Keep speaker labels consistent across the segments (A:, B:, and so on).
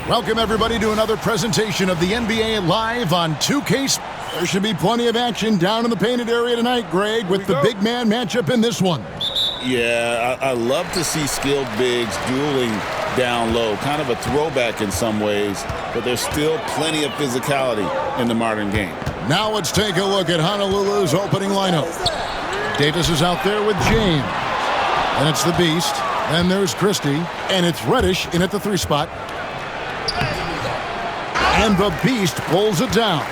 A: Welcome, everybody, to another presentation of the NBA live on 2K. There should be plenty of action down in the painted area tonight, Greg, with the big man matchup in this one.
B: Yeah, I love to see skilled bigs dueling down low. Kind of a throwback in some ways, but there's still plenty of physicality in the modern game.
A: Now let's take a look at Honolulu's opening lineup. Davis is out there with James. And it's the Beast. Then there's Christie. And it's Reddish in at the 3 spot. And the Beast pulls it down.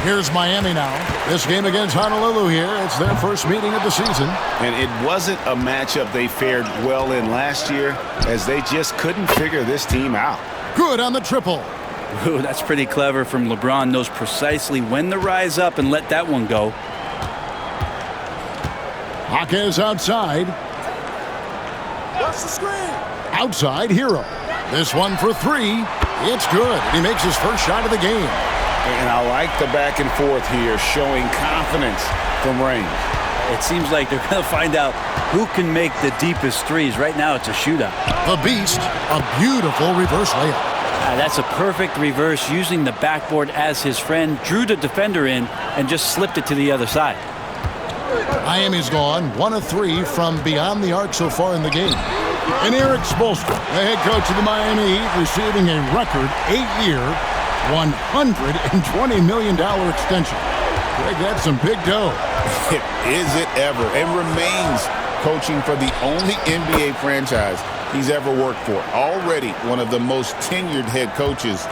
A: Here's Miami now. This game against Honolulu here. It's their first meeting of the season.
B: And it wasn't a matchup they fared well in last year, as they just couldn't figure this team out.
A: Good on the triple.
C: Ooh, that's pretty clever from LeBron. Knows precisely when to rise up and let that one go.
A: Jaquez outside.
D: Watch the screen.
A: Outside, Hero. This one for 3. It's good. He makes his first shot of the game.
B: And I like the back and forth here, showing confidence from range.
C: It seems like they're going to find out who can make the deepest threes. Right now, it's a shootout.
A: The Beast, a beautiful reverse layup.
C: That's a perfect reverse, using the backboard as his friend, drew the defender in, and just slipped it to the other side.
A: Miami's gone 1 of 3 from beyond the arc so far in the game. And Eric Spoelstra, the head coach of the Miami Heat, receiving a record 8-year, $120 million extension. Greg, that's some big dough.
B: Is it ever? And remains coaching for the only NBA franchise he's ever worked for. Already one of the most tenured head coaches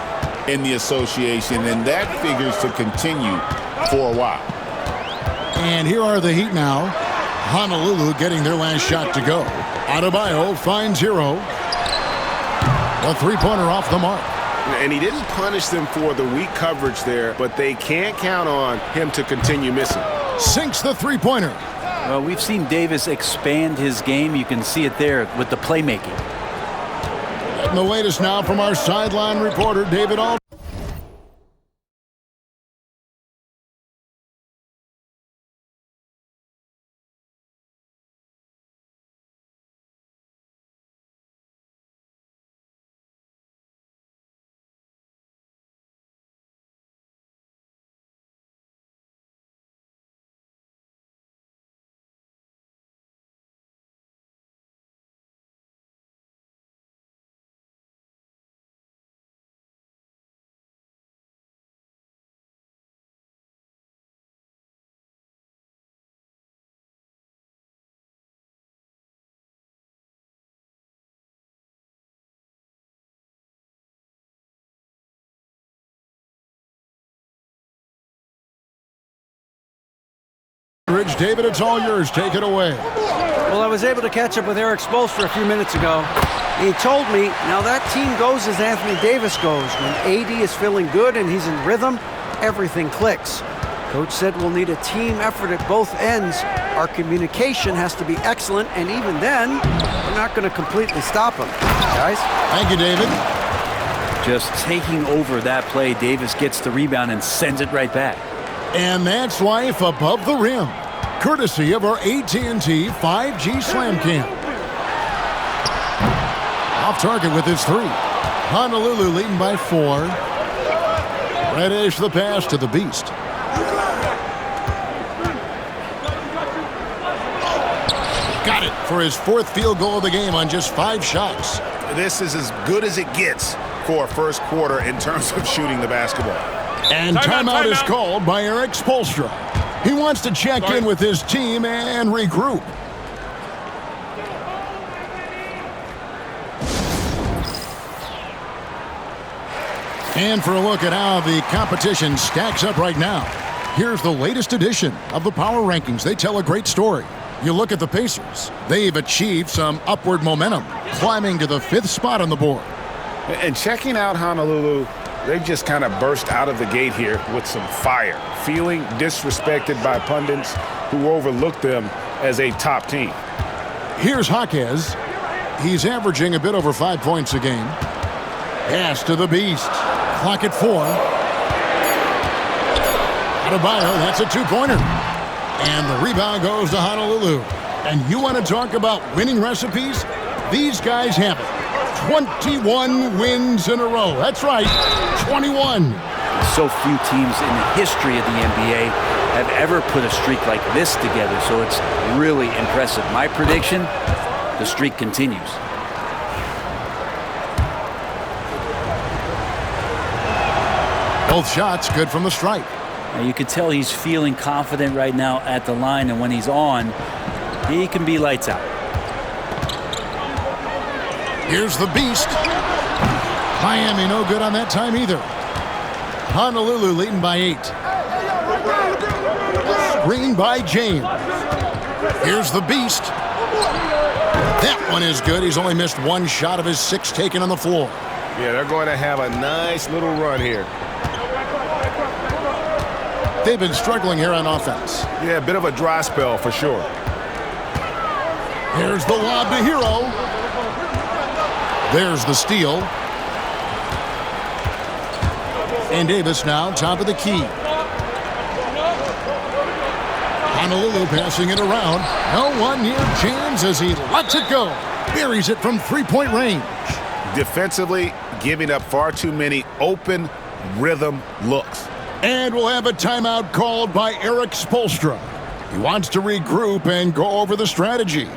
B: in the association, and that figures to continue for a while.
A: And here are the Heat now. Honolulu getting their last shot to go. Adebayo finds Hero. A 3-pointer off the mark.
D: And he didn't punish them for the weak coverage there, but they can't count on him to continue missing.
A: Sinks the 3-pointer.
C: Well, we've seen Davis expand his game. You can see it there with the playmaking.
A: And the latest now from our sideline reporter, David Aldridge. David, it's all yours. Take it away.
E: Well, I was able to catch up with Eric Spoelstra a few minutes ago. He told me, now that team goes as Anthony Davis goes. When AD is feeling good and he's in rhythm, everything clicks. Coach said we'll need a team effort at both ends. Our communication has to be excellent, and even then, we're not going to completely stop him. Guys?
A: Thank you, David.
C: Just taking over that play, Davis gets the rebound and sends it right back.
A: And that's life above the rim, courtesy of our AT&T 5G Slam Cam. Off target with his 3. Honolulu leading by 4. Reddish the pass to the Beast. Got it for his 4th field goal of the game on just 5 shots.
D: This is as good as it gets for a first quarter in terms of shooting the basketball.
A: And timeout is called by Eric Spoelstra. He wants to check in with his team and regroup. And for a look at how the competition stacks up right now, here's the latest edition of the Power Rankings. They tell a great story. You look at the Pacers. They've achieved some upward momentum, climbing to the 5th spot on the board.
D: And checking out Honolulu, they've just kind of burst out of the gate here with some fire, feeling disrespected by pundits who overlooked them as a top team.
A: Here's Jaquez. He's averaging a bit over 5 points a game. Pass to the Beast. Clock at 4. Adebayo, that's a 2-pointer. And the rebound goes to Honolulu. And you want to talk about winning recipes? These guys have it. 21 wins in a row. That's right, 21.
C: So few teams in the history of the NBA have ever put a streak like this together, so it's really impressive. My prediction, the streak continues.
A: Both shots good from the stripe.
C: Now you can tell he's feeling confident right now at the line, and when he's on, he can be lights out.
A: Here's the beast. Miami no good on that time either. Honolulu leading by 8. Screen by James. Here's the beast. That one is good. He's only missed 1 shot of his 6 taken on the floor.
D: Yeah, they're going to have a nice little run here.
A: They've been struggling here on offense.
D: Yeah, a bit of a dry spell for sure.
A: Here's the lob to Hero. There's the steal. And Davis now top of the key. Honolulu passing it around. No one near James as he lets it go. Buries it from 3-point range.
B: Defensively, giving up far too many open rhythm looks.
A: And we'll have a timeout called by Eric Spoelstra. He wants to regroup and go over the strategy.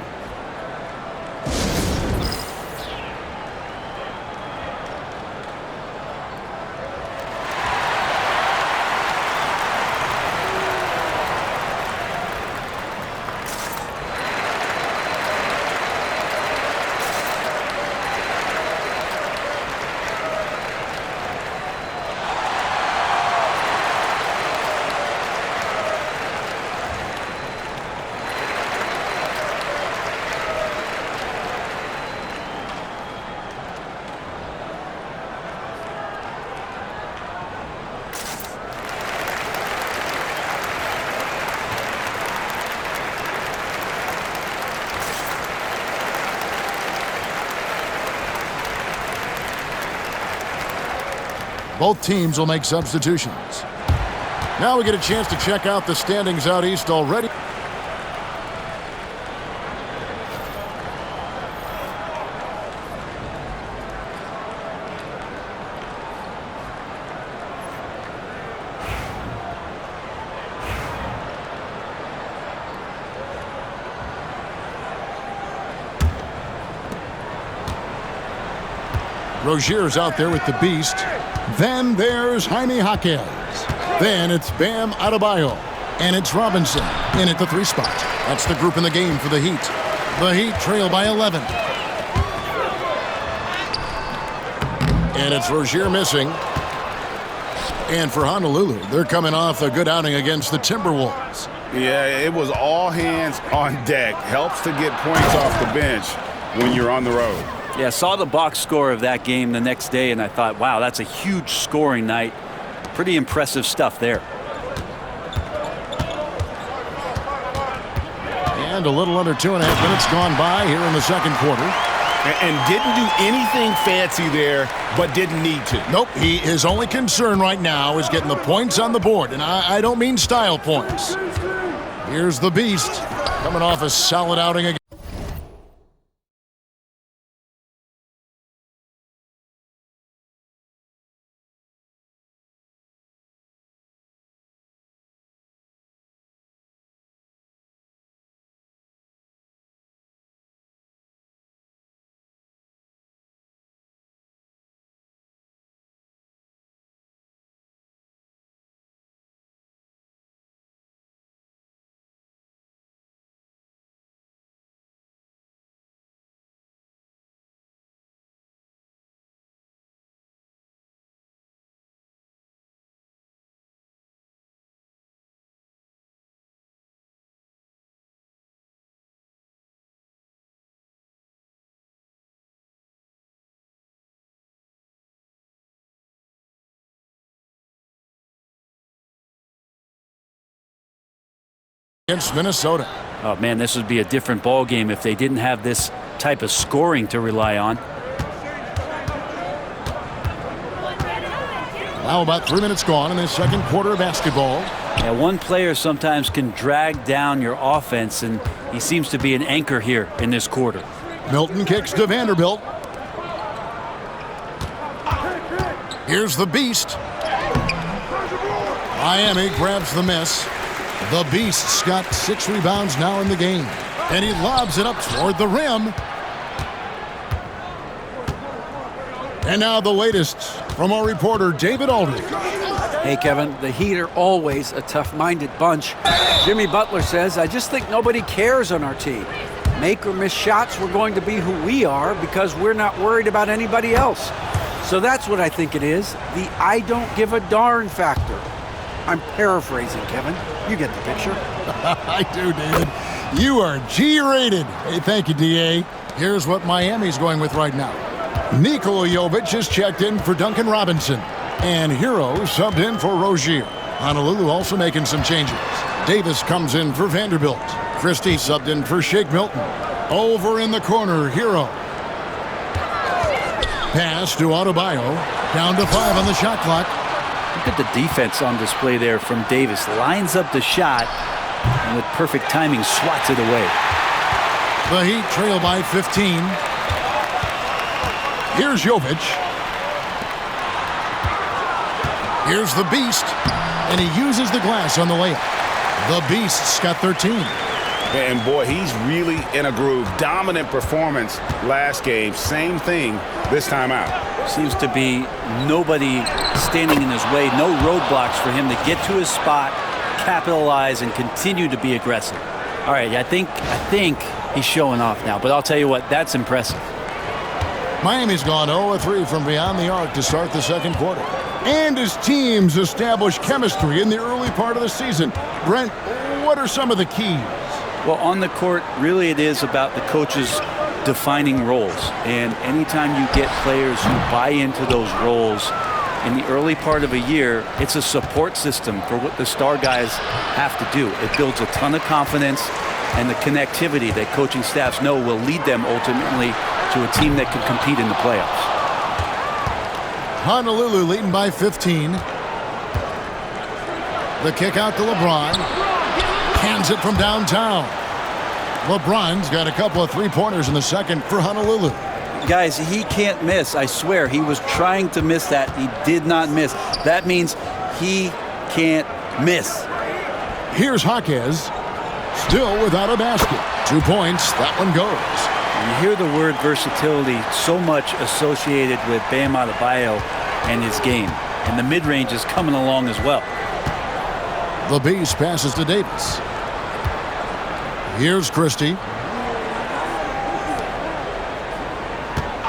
A: Both teams will make substitutions. Now we get a chance to check out the standings out east already. Rozier's out there with the beast. Then there's Jaime Jaquez. Then it's Bam Adebayo. And it's Robinson in at the 3 spot. That's the group in the game for the Heat. The Heat trail by 11. And it's Rozier missing. And for Honolulu, they're coming off a good outing against the Timberwolves.
B: Yeah, it was all hands on deck. Helps to get points off the bench when you're on the road.
C: Yeah, saw the box score of that game the next day, and I thought, wow, that's a huge scoring night. Pretty impressive stuff there.
A: And a little under 2.5 minutes gone by here in the second quarter.
B: And didn't do anything fancy there, but didn't need to.
A: Nope, his only concern right now is getting the points on the board, and I don't mean style points. Here's the beast, coming off a solid outing again. Against Minnesota.
C: Oh, man, this would be a different ball game if they didn't have this type of scoring to rely on.
A: Now about 3 minutes gone in the second quarter of basketball.
C: Yeah, one player sometimes can drag down your offense, and he seems to be an anchor here in this quarter.
A: Milton kicks to Vanderbilt. Here's the Beast. Miami grabs the miss. The Beast's got 6 rebounds now in the game. And he lobs it up toward the rim. And now the latest from our reporter, David Aldridge.
E: Hey, Kevin, the Heat are always a tough-minded bunch. Jimmy Butler says, I just think nobody cares on our team. Make or miss shots, we're going to be who we are because we're not worried about anybody else. So that's what I think it is, the I don't give a darn factor. I'm paraphrasing, Kevin. You get the picture.
A: I do, David. You are G-rated. Hey, thank you, D.A. Here's what Miami's going with right now. Nikola Jovic is checked in for Duncan Robinson. And Hero subbed in for Rozier. Honolulu also making some changes. Davis comes in for Vanderbilt. Christie subbed in for Shake Milton. Over in the corner, Hero. Pass to Adebayo. Down to 5 on the shot clock.
C: Look at the defense on display there from Davis. Lines up the shot and with perfect timing swats it away.
A: The Heat trail by 15. Here's Jovic. Here's the Beast. And he uses the glass on the layup. The Beast's got 13.
D: And boy, he's really in a groove. Dominant performance last game. Same thing this time out.
C: Seems to be nobody standing in his way. No roadblocks for him to get to his spot, capitalize, and continue to be aggressive. All right, I think he's showing off now. But I'll tell you what, that's impressive.
A: Miami's gone 0-3 from beyond the arc to start the second quarter. And his teams establish chemistry in the early part of the season. Brent, what are some of the keys?
C: Well, on the court, really it is about the coaches defining roles. And anytime you get players who buy into those roles in the early part of a year, it's a support system for what the star guys have to do. It builds a ton of confidence and the connectivity that coaching staffs know will lead them ultimately to a team that can compete in the playoffs.
A: Honolulu leading by 15. The kick out to LeBron. Hands it from downtown. LeBron's got a couple of three-pointers in the second for Honolulu.
C: Guys, he can't miss. I swear, he was trying to miss that. He did not miss. That means he can't miss.
A: Here's Jaquez, still without a basket. 2 points, that one goes.
C: You hear the word versatility so much associated with Bam Adebayo and his game. And the mid-range is coming along as well.
A: The Beast passes to Davis. Here's Christie.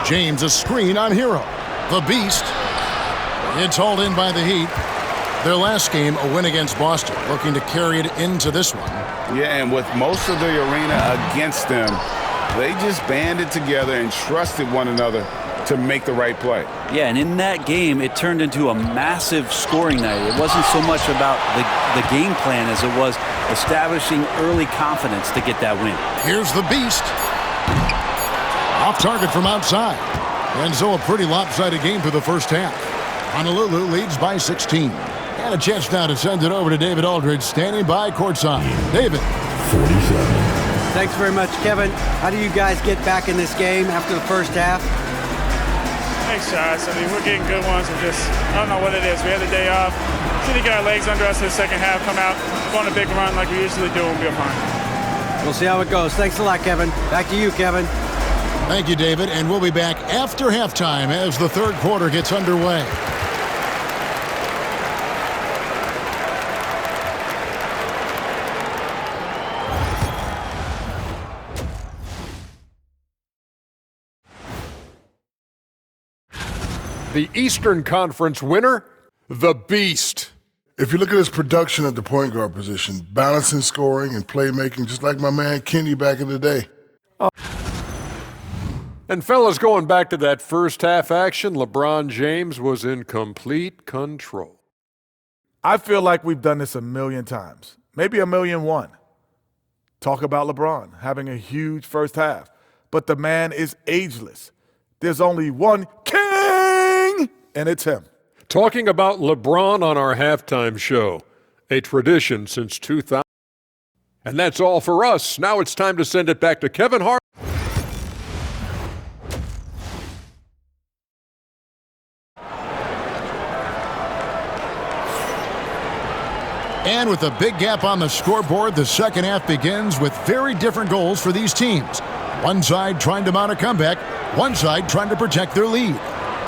A: James a screen on Hero. The Beast. It's hauled in by the Heat. Their last game, a win against Boston, looking to carry it into this one.
D: Yeah, and with most of the arena against them, they just banded together and trusted one another to make the right play.
C: Yeah, and in that game, it turned into a massive scoring night. It wasn't so much about the game plan as it was establishing early confidence to get that win.
A: Here's the Beast. Off target from outside. And so a pretty lopsided game for the first half. Honolulu leads by 16. And a chance now to send it over to David Aldridge, standing by courtside. David.
F: 47.
E: Thanks very much, Kevin. How do you guys get back in this game after the first half?
G: Thanks, shots. I mean, we're getting good ones. I don't know what it is. We had the day off. Should have got our legs under us in the second half, come out, go on a big run like we usually do, and we'll be fine.
E: We'll see how it goes. Thanks a lot, Kevin. Back to you, Kevin.
A: Thank you, David. And we'll be back after halftime as the third quarter gets underway.
H: The Eastern Conference winner, the Beast.
F: If you look at his production at the point guard position, balancing scoring and playmaking, just like my man Kenny back in the day.
H: And fellas, going back to that first half action, LeBron James was in complete control.
I: I feel like we've done this a million times, maybe 1,000,001. Talk about LeBron having a huge first half, but the man is ageless. There's only one king, and it's him.
H: Talking about LeBron on our halftime show, a tradition since 2000. And that's all for us. Now it's time to send it back to Kevin Hart.
A: And with a big gap on the scoreboard, the second half begins with very different goals for these teams. One side trying to mount a comeback, one side trying to protect their lead.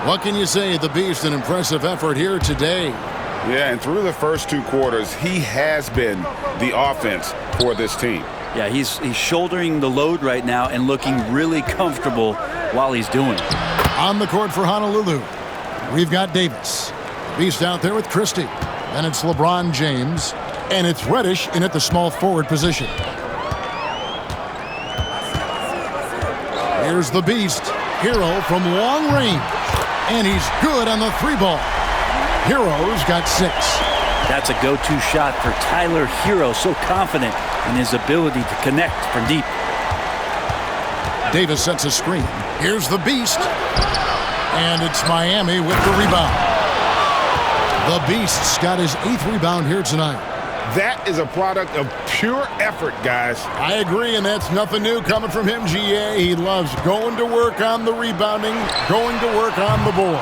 A: What can you say? The Beast, an impressive effort here today.
D: Yeah, and through the first 2 quarters, he has been the offense for this team.
C: Yeah, he's shouldering the load right now and looking really comfortable while he's doing it.
A: On the court for Honolulu, we've got Davis. Beast out there with Christie. And it's LeBron James. And it's Reddish in at the small forward position. Here's the Beast. Hero from long range. And he's good on the 3-ball. Hero's got 6.
C: That's a go-to shot for Tyler Hero, so confident in his ability to connect from deep.
A: Davis sets a screen. Here's the Beast. And it's Miami with the rebound. The Beast's got his 8th rebound here tonight.
D: That is a product of pure effort, guys.
A: I agree, and that's nothing new coming from him, GA. He loves going to work on the rebounding, going to work on the board.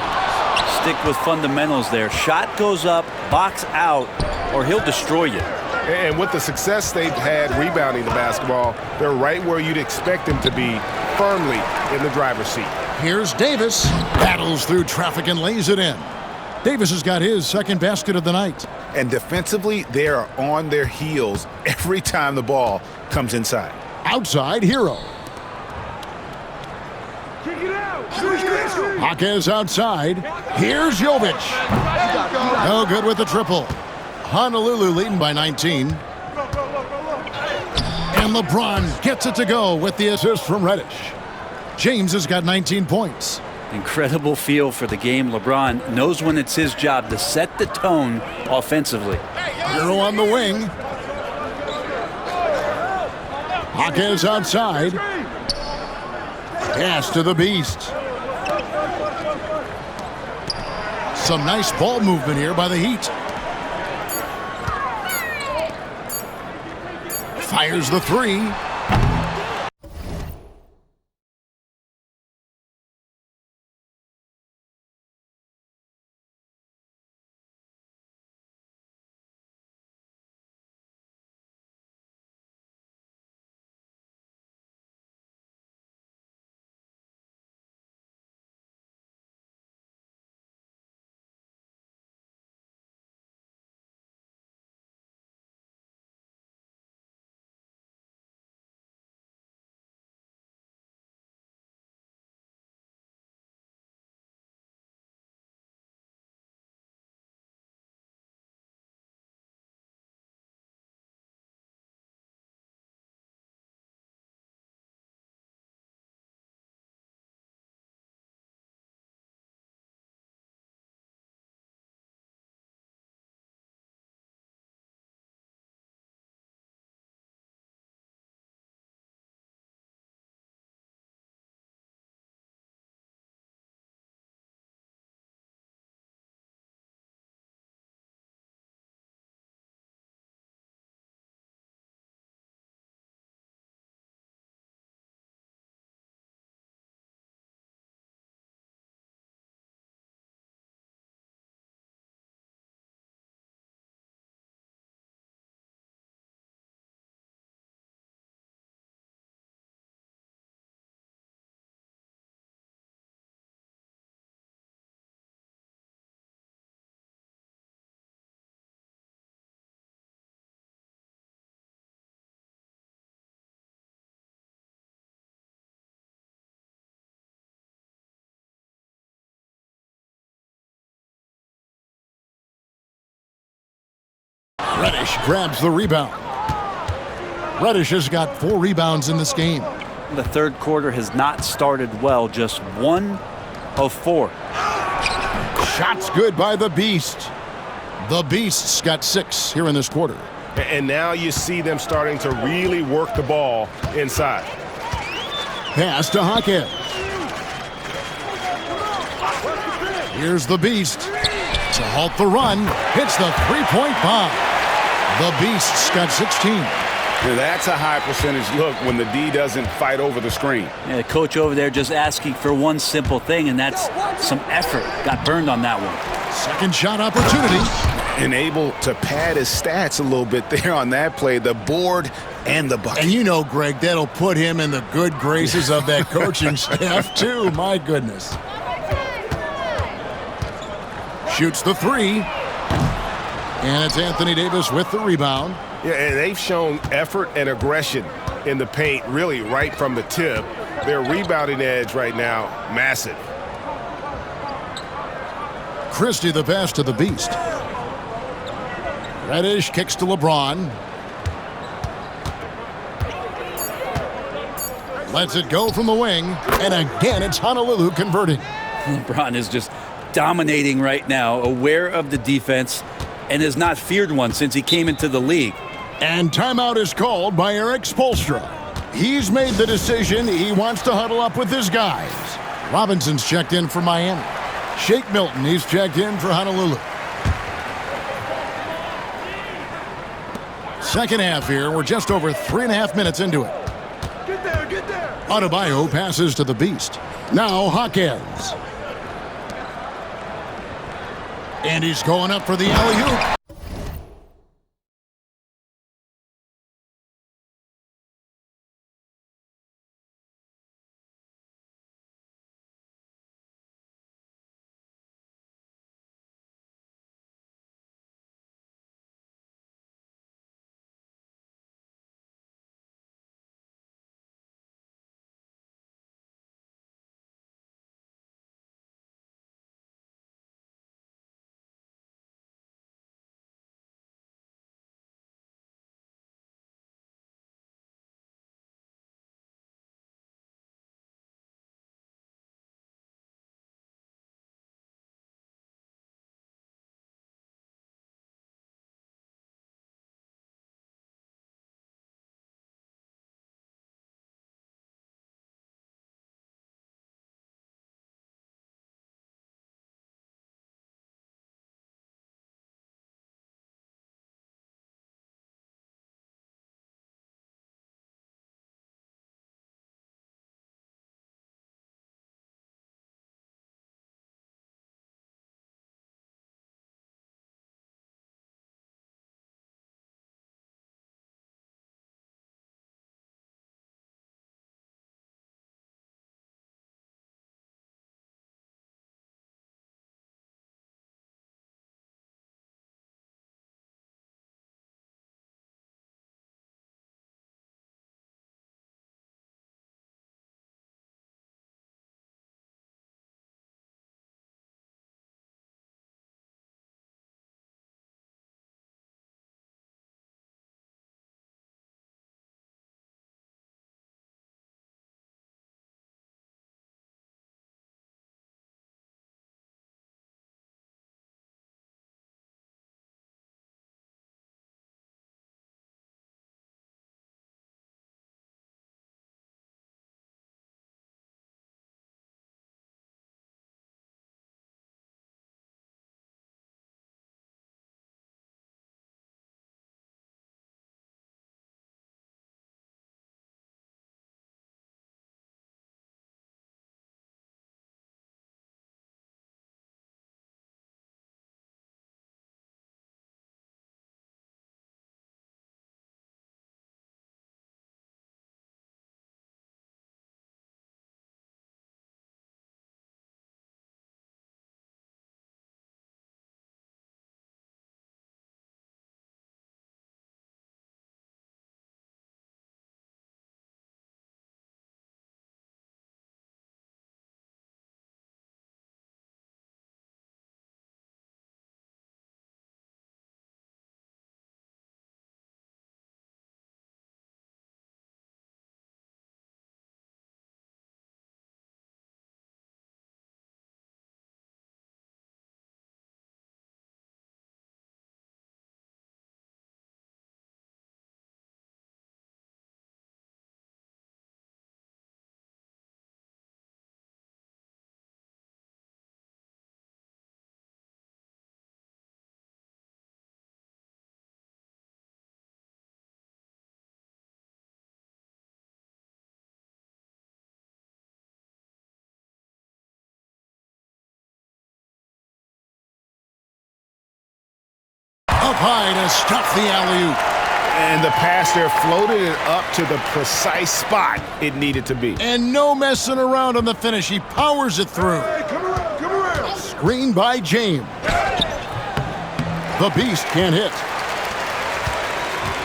C: Stick with fundamentals there. Shot goes up, box out, or he'll destroy you.
D: And with the success they've had rebounding the basketball, they're right where you'd expect them to be, firmly in the driver's seat.
A: Here's Davis. Battles through traffic and lays it in. Davis has got his 2nd basket of the night.
D: And defensively, they are on their heels every time the ball comes inside.
A: Outside, Hero. Jaquez outside. Here's Jovic. No good with the triple. Honolulu leading by 19. And LeBron gets it to go with the assist from Reddish. James has got 19 points.
C: Incredible feel for the game. LeBron knows when it's his job to set the tone offensively.
A: Hero on the wing. Jaquez outside. Pass to the Beast. Some nice ball movement here by the Heat. Fires the 3. Reddish grabs the rebound. Reddish has got 4 rebounds in this game.
C: The 3rd quarter has not started well, just 1 of 4.
A: Shots good by the Beast. The Beast's got 6 here in this quarter.
D: And now you see them starting to really work the ball inside.
A: Pass to Jaquez. Here's the Beast. To halt the run, hits the 3-point bomb. The Beast's got 16.
D: Now that's a high percentage look when the D doesn't fight over the screen.
C: Yeah, the coach over there just asking for one simple thing, and that's some effort. Got burned on that one.
A: Second shot opportunity.
D: And able to pad his stats a little bit there on that play, the board and the bucket.
A: And you know, Greg, that'll put him in the good graces of that coaching staff, too. My goodness. Shoots the three. And it's Anthony Davis with the rebound.
D: Yeah, and they've shown effort and aggression in the paint, really right from the tip. Their rebounding edge right now, massive.
A: Christie the pass to the Beast. Reddish kicks to LeBron. Lets it go from the wing. And again, it's Honolulu converting.
C: LeBron is just dominating right now, aware of the defense, and has not feared one since he came into the league.
A: And timeout is called by Eric Spoelstra. He's made the decision he wants to huddle up with his guys. Robinson's checked in for Miami. Shake Milton, he's checked in for Honolulu. Second half here. We're just over 3.5 minutes into it.
F: Get there, get there.
A: Adebayo passes to the Beast. Now Hawkins. And he's going up for the alley-oop. Up high to stuff the alley-oop.
D: And the pass there floated it up to the precise spot it needed to be.
A: And no messing around on the finish. He powers it through.
F: Hey, come around.
A: Screen by James. The Beast can't hit.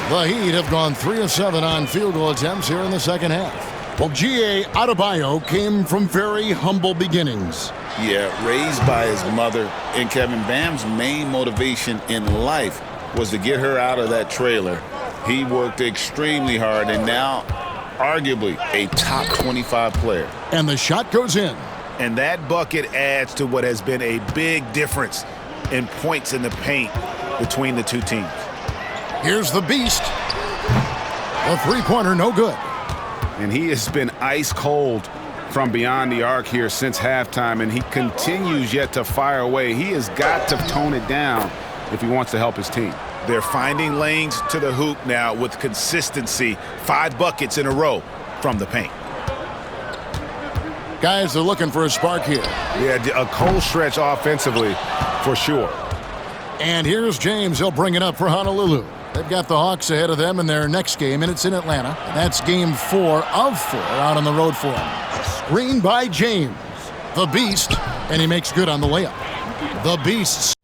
A: The Heat have gone 3 of 7 on field goal attempts here in the second half. Well, G.A. Adebayo came from very humble beginnings.
B: Yeah, raised by his mother. And Kevin Bam's main motivation in life was to get her out of that trailer. He worked extremely hard and now arguably a top 25 player.
A: And the shot goes in.
D: And that bucket adds to what has been a big difference in points in the paint between the two teams.
A: Here's the Beast. The three-pointer, no good.
D: And he has been ice cold from beyond the arc here since halftime, and he continues yet to fire away. He has got to tone it down if he wants to help his team. They're finding lanes to the hoop now with consistency. 5 buckets in a row from the paint.
A: Guys are looking for a spark here.
D: Yeah, a cold stretch offensively for sure.
A: And here's James. He'll bring it up for Honolulu. They've got the Hawks ahead of them in their next game, and it's in Atlanta. And that's game 4 of 4 out on the road for him. Screen by James. The Beast, and he makes good on the layup. The Beast's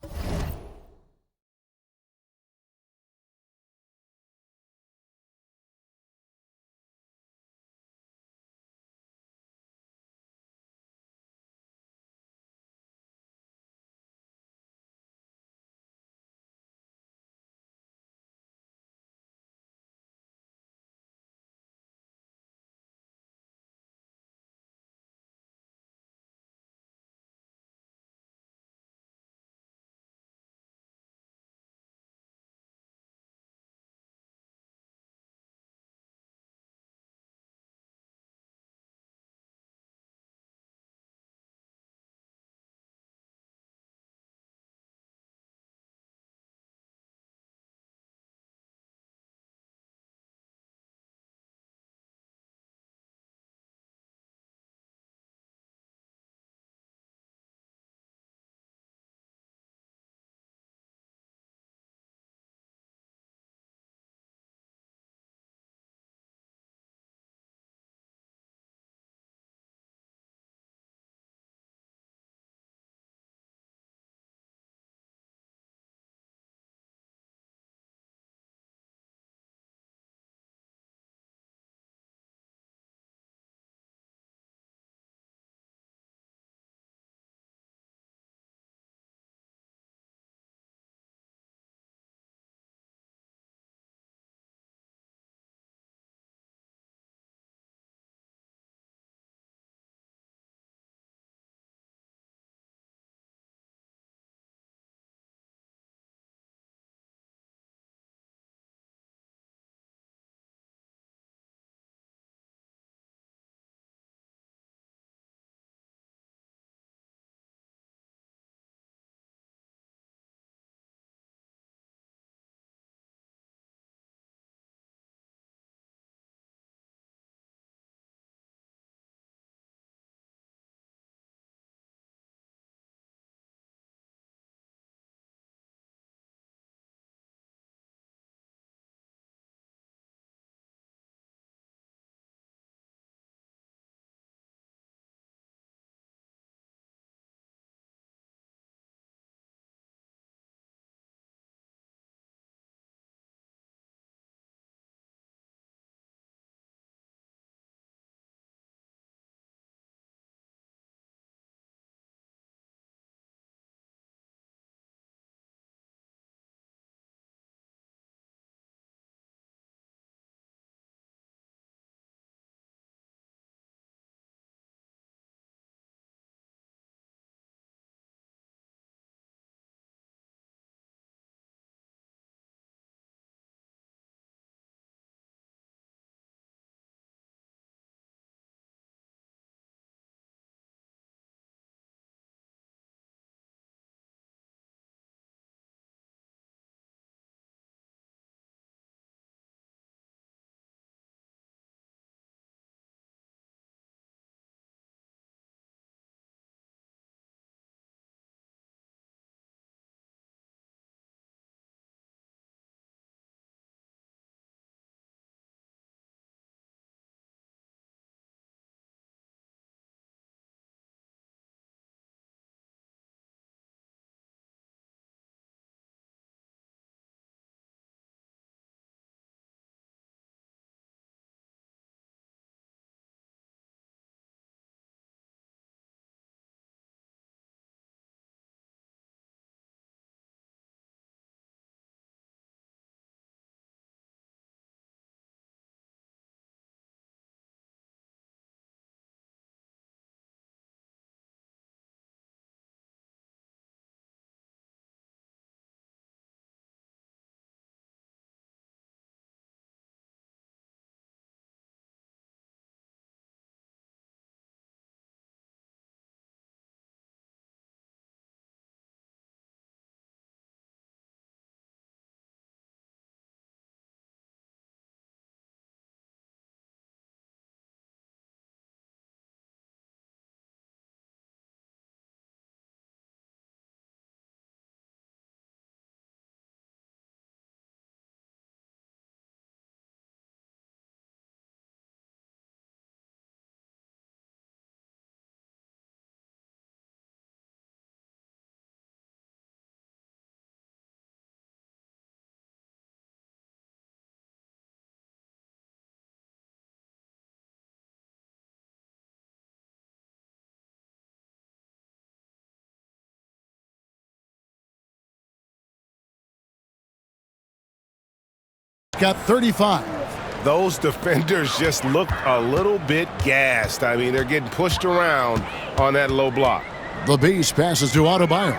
A: got 35.
D: Those defenders just look a little bit gassed. I mean, they're getting pushed around on that low block.
A: The Beast passes to Adebayo.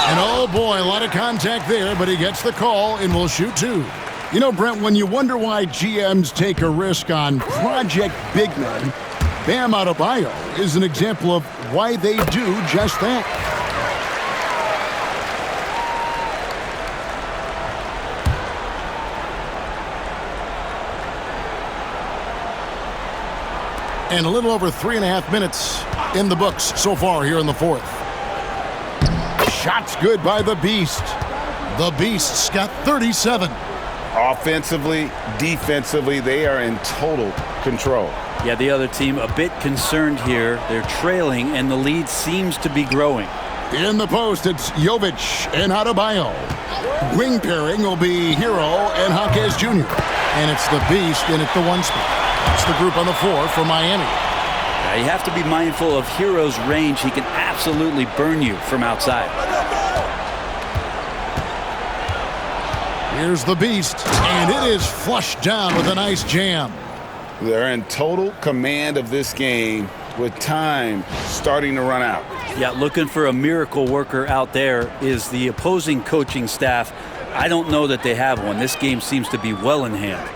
A: And oh boy, a lot of contact there, but he gets the call and will shoot two. You know, Brent, when you wonder why GMs take a risk on project big men, Bam Adebayo is an example of why they do just that. And a little over 3.5 minutes in the books so far here in the fourth. Shots good by the Beast. The Beast's got 37.
B: Offensively, defensively, they are in total control.
C: Yeah, the other team a bit concerned here. They're trailing, and the lead seems to be growing.
A: In the post, it's Jovic and Adebayo. Wing pairing will be Hero and Jaquez Jr. And it's the Beast in at the one spot. It's the group on the floor for Miami.
C: Now, you have to be mindful of Hero's range. He can absolutely burn you from outside.
A: Here's the Beast, and it is flushed down with a nice jam.
B: They're in total command of this game with time starting to run out.
C: Yeah, looking for a miracle worker out there is the opposing coaching staff. I don't know that they have one. This game seems to be well in hand.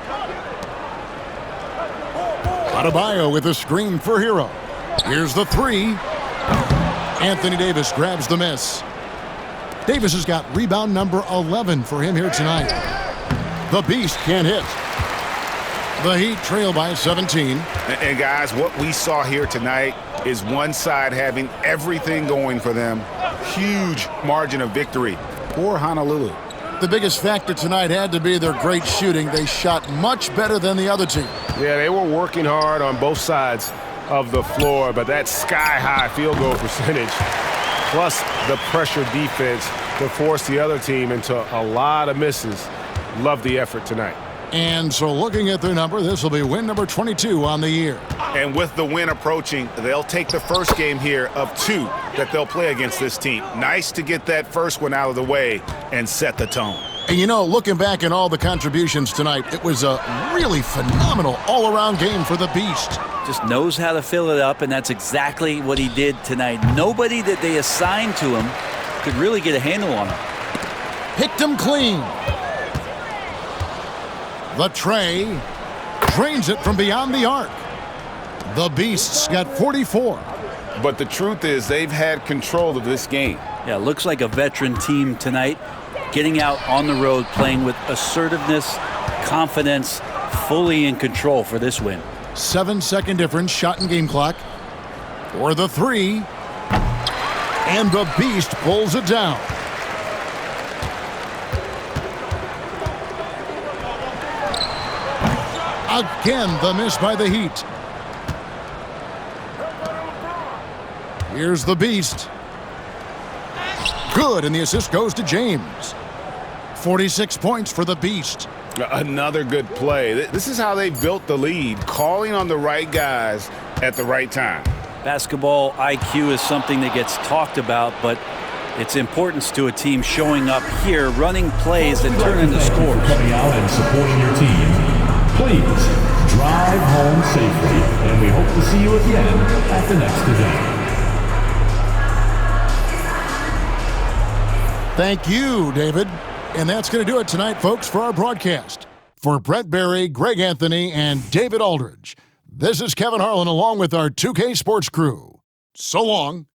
A: Adebayo with a screen for Hero. Here's the three. Anthony Davis grabs the miss. Davis has got rebound number 11 for him here tonight. The Beast can't hit. The Heat trail by 17.
B: And guys, what we saw here tonight is one side having everything going for them. Huge margin of victory for Honolulu.
A: The biggest factor tonight had to be their great shooting. They shot much better than the other team.
D: Yeah, they were working hard on both sides of the floor, but that sky-high field goal percentage, plus the pressure defense to force the other team into a lot of misses. Love the effort tonight.
A: And so looking at their number, this will be win number 22 on the year.
B: And with the win approaching, they'll take the first game here of 2 that they'll play against this team. Nice to get that first one out of the way and set the tone.
A: And you know, looking back at all the contributions tonight, it was a really phenomenal all-around game for the Beast.
C: Just knows how to fill it up, and that's exactly what he did tonight. Nobody that they assigned to him could really get a handle on him.
A: Picked him clean. The tray drains it from beyond the arc. The Beast's got 44.
B: But the truth is they've had control of this game.
C: Yeah, looks like a veteran team tonight, getting out on the road, playing with assertiveness, confidence, fully in control for this win.
A: 7-second difference, shot and game clock. For the three. And the Beast pulls it down. Again, the miss by the Heat. Here's the Beast. Good, and the assist goes to James. 46 points for the Beast.
B: Another good play. This is how they built the lead, calling on the right guys at the right time.
C: Basketball IQ is something that gets talked about, but its importance to a team showing up here, running plays and turning the scores.
J: Coming out and supporting your team. Please drive home safely, and we hope to see you again at the next event.
A: Thank you, David. And that's going to do it tonight, folks, for our broadcast. For Brett Berry, Greg Anthony, and David Aldridge, this is Kevin Harlan along with our 2K Sports crew. So long.